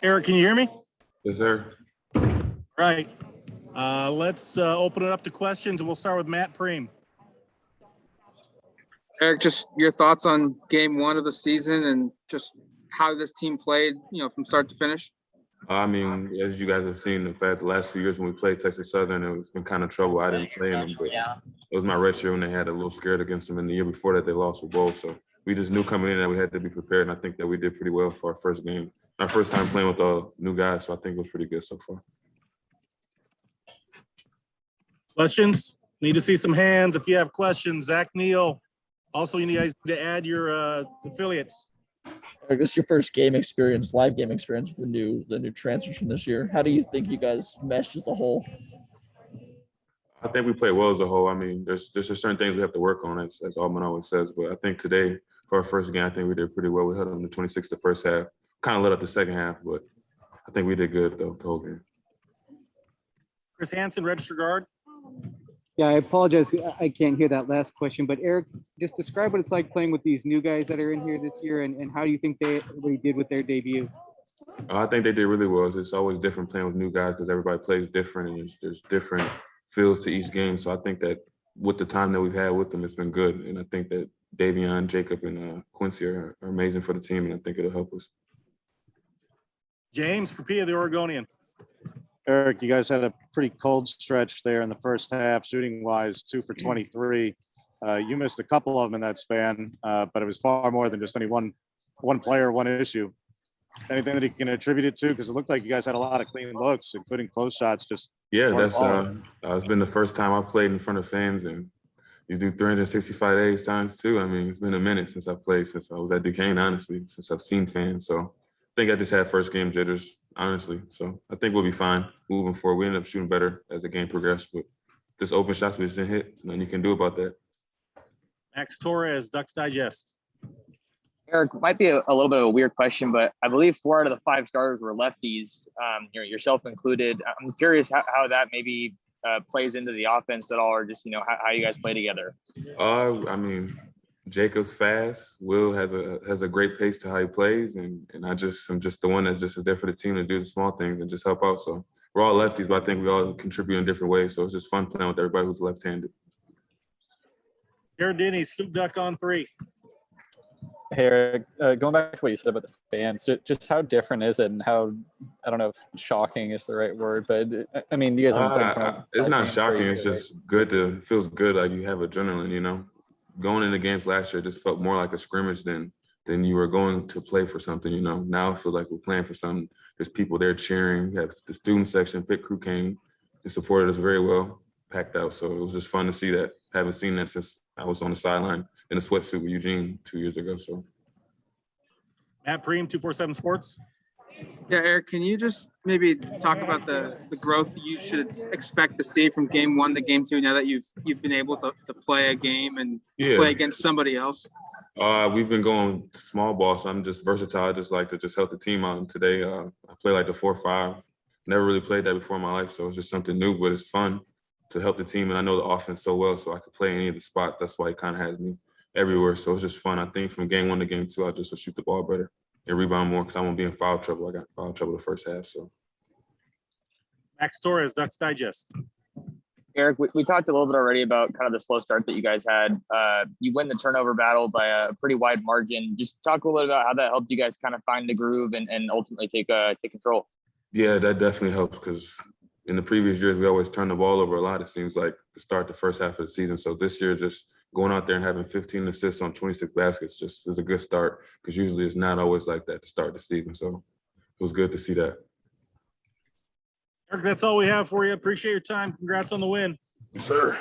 Eric, can you hear me? Yes, sir. Right. Let's open it up to questions, and we'll start with Matt Preem. Eric, just your thoughts on game one of the season and just how this team played, from start to finish. I mean, as you guys have seen, in fact, the last few years when we played Texas Southern, it's been kind of trouble. I didn't play them, but it was my red year when they had a little scared against them. And the year before that, they lost with bowl. So we just knew coming in that we had to be prepared. And I think that we did pretty well for our first game. Our first time playing with all new guys, so I think it was pretty good so far. Questions? Need to see some hands if you have questions. Zach Neal. Also, you guys need to add your affiliates. Eric, this is your first game experience, live game experience with the new transfers from this year. How do you think you guys meshed as a whole? I think we played well as a whole. I mean, there's just certain things we have to work on, as Alman always says. But I think today, for our first game, I think we did pretty well. We held them to 26 the first half. Kind of let up the second half, but I think we did good the whole game. Chris Hansen, register guard. Yeah, I apologize. I can't hear that last question, but Eric, just describe what it's like playing with these new guys that are in here this year, and how do you think everybody did with their debut? I think they did really well. It's always different playing with new guys because everybody plays different, and there's different feels to each game. So I think that with the time that we've had with them, it's been good. And I think that Davion, Jacob, and Quincy are amazing for the team, and I think it'll help us. James Papia, the Oregonian. Eric, you guys had a pretty cold stretch there in the first half, shooting-wise, 2 for 23. You missed a couple of them in that span, but it was far more than just any one player, one issue. Anything that you can attribute it to? Because it looked like you guys had a lot of clean looks, including close shots. It's been the first time I played in front of fans, and you do 365 days times 2. I mean, it's been a minute since I played, since I was at Duquesne, honestly, since I've seen fans. So I think I just had first game jitters, honestly. So I think we'll be fine moving forward. We ended up shooting better as the game progressed, but just open shots we just didn't hit. Nothing you can do about that. Max Torres, Ducks Digest. Eric, might be a little bit of a weird question, but I believe 4 out of the 5 starters were lefties, yourself included. I'm curious how that maybe plays into the offense at all, or just, how you guys play together. I mean, Jacob's fast. Will has a great pace to how he plays, and I'm just the one that just is there for the team to do the small things and just help out. So we're all lefties, but I think we all contribute in different ways. So it's just fun playing with everybody who's left-handed. Jared Denny, Scoop Duck on 3. Hey, Eric, going back to what you said about the fans, just how different is it, and how, I don't know if shocking is the right word, but I mean, you guys have played in front of it's not shocking. It's just good it feels good. Like you have adrenaline, Going into games last year, it just felt more like a scrimmage than you were going to play for something, Now I feel like we're playing for something. There's people there cheering. We have the student section, pit crew came and supported us very well, packed out. So it was just fun to see that. Haven't seen that since I was on the sideline in a sweatsuit with Eugene 2 years ago. So Matt Preem, 247 Sports. Yeah, Eric, can you just maybe talk about the growth you should expect to see from game 1 to game 2 now that you've been able to play a game and play against somebody else? We've been going small ball, so I'm just versatile. I just like to just help the team out. And today I play like the 4-5. Never really played that before in my life, so it's just something new, but it's fun to help the team. And I know the offense so well, so I could play any of the spots. That's why it kind of has me everywhere. So it's just fun. I think from game 1 to game 2, I'll just shoot the ball better and rebound more because I won't be in foul trouble. I got foul trouble the first half. So Max Torres, Ducks Digest. Eric, we talked a little bit already about kind of the slow start that you guys had. You win the turnover battle by a pretty wide margin. Just talk a little bit about how that helped you guys kind of find the groove and ultimately take control. Yeah, that definitely helps because in the previous years, we always turn the ball over a lot, it seems like, to start the first half of the season. So this year, just going out there and having 15 assists on 26 baskets just is a good start because usually it's not always like that to start the season. So it was good to see that. Eric, that's all we have for you. Appreciate your time. Congrats on the win. Yes, sir.